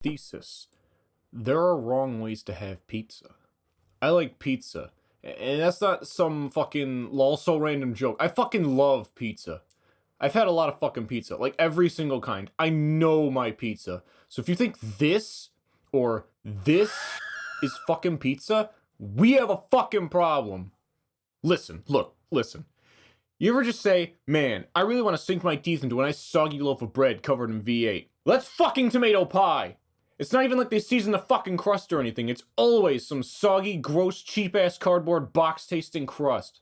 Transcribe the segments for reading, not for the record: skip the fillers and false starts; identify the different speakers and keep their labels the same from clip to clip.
Speaker 1: Thesis. There are wrong ways to have pizza. I like pizza. And that's not some fucking so random joke. I fucking love pizza. I've had a lot of fucking pizza. Like every single kind. I know my pizza. So if you think this or this is fucking pizza, we have a fucking problem. Listen. You ever just say, man, I really want to sink my teeth into a nice soggy loaf of bread covered in V8. Let's fucking tomato pie! It's not even like they season the fucking crust or anything. It's always some soggy, gross, cheap-ass cardboard box-tasting crust.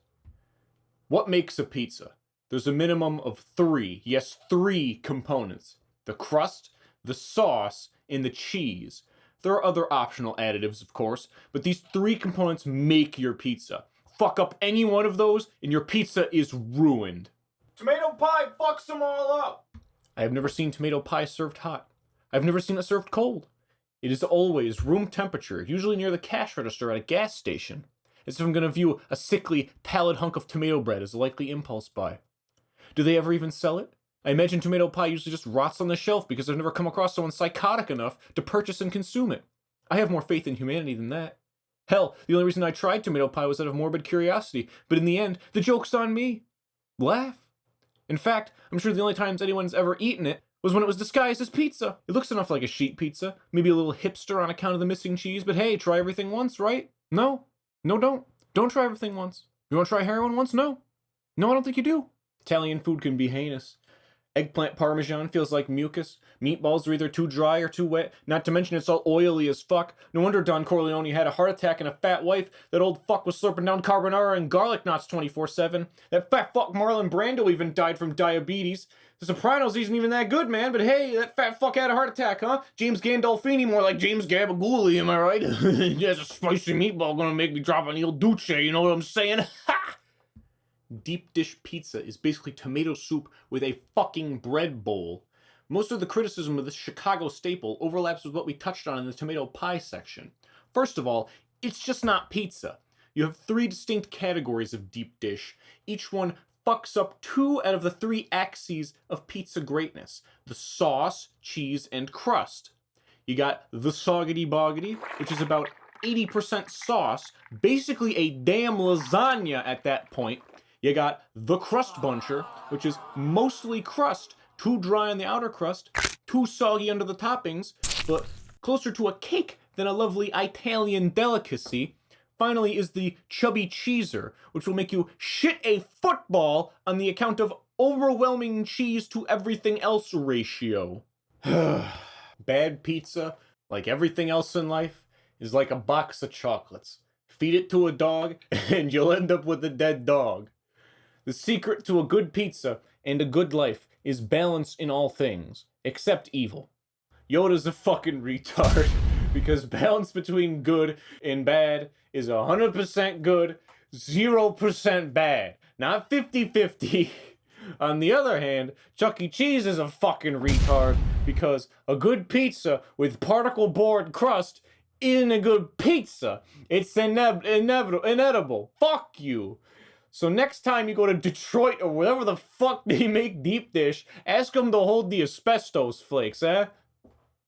Speaker 1: What makes a pizza? There's a minimum of 3, yes, 3 components. The crust, the sauce, and the cheese. There are other optional additives, of course, but these 3 components make your pizza. Fuck up any one of those, and your pizza is ruined. Tomato pie fucks them all up! I have never seen tomato pie served hot. I've never seen it served cold. It is always room temperature, usually near the cash register at a gas station, as if I'm gonna view a sickly, pallid hunk of tomato bread as a likely impulse buy. Do they ever even sell it? I imagine tomato pie usually just rots on the shelf because I've never come across someone psychotic enough to purchase and consume it. I have more faith in humanity than that. Hell, the only reason I tried tomato pie was out of morbid curiosity, but in the end, the joke's on me. Laugh. In fact, I'm sure the only times anyone's ever eaten it was when it was disguised as pizza. It looks enough like a sheet pizza, maybe a little hipster on account of the missing cheese, but hey, try everything once, right? No, don't. Don't try everything once. You wanna try heroin once? No, I don't think you do. Italian food can be heinous. Eggplant parmesan feels like mucus. Meatballs are either too dry or too wet. Not to mention it's all oily as fuck. No wonder Don Corleone had a heart attack and a fat wife. That old fuck was slurping down carbonara and garlic knots 24/7. That fat fuck Marlon Brando even died from diabetes. The Sopranos isn't even that good, man. But hey, that fat fuck had a heart attack, huh? James Gandolfini, more like James Gabagooli, am I right? There's a spicy meatball gonna make me drop an Il Duce, you know what I'm saying? Ha! Deep dish pizza is basically tomato soup with a fucking bread bowl. Most of the criticism of this Chicago staple overlaps with what we touched on in the tomato pie section. First of all, it's just not pizza. You have 3 distinct categories of deep dish. Each one fucks up 2 out of the 3 axes of pizza greatness: the sauce, cheese, and crust. You got the Soggity Boggity, which is about 80% sauce, basically a damn lasagna at that point. You got the Crust Buncher, which is mostly crust, too dry on the outer crust, too soggy under the toppings, but closer to a cake than a lovely Italian delicacy. Finally is the Chubby Cheeser, which will make you shit a football on the account of overwhelming cheese to everything else ratio. Bad pizza, like everything else in life, is like a box of chocolates. Feed it to a dog, and you'll end up with a dead dog. The secret to a good pizza and a good life is balance in all things, except evil. Yoda's a fucking retard, because balance between good and bad is 100% good, 0% bad, not 50-50. On the other hand, Chuck E. Cheese is a fucking retard, because a good pizza with particle board crust isn't a good pizza. It's inedible. Fuck you. So next time you go to Detroit or wherever the fuck they make deep dish, ask them to hold the asbestos flakes, eh?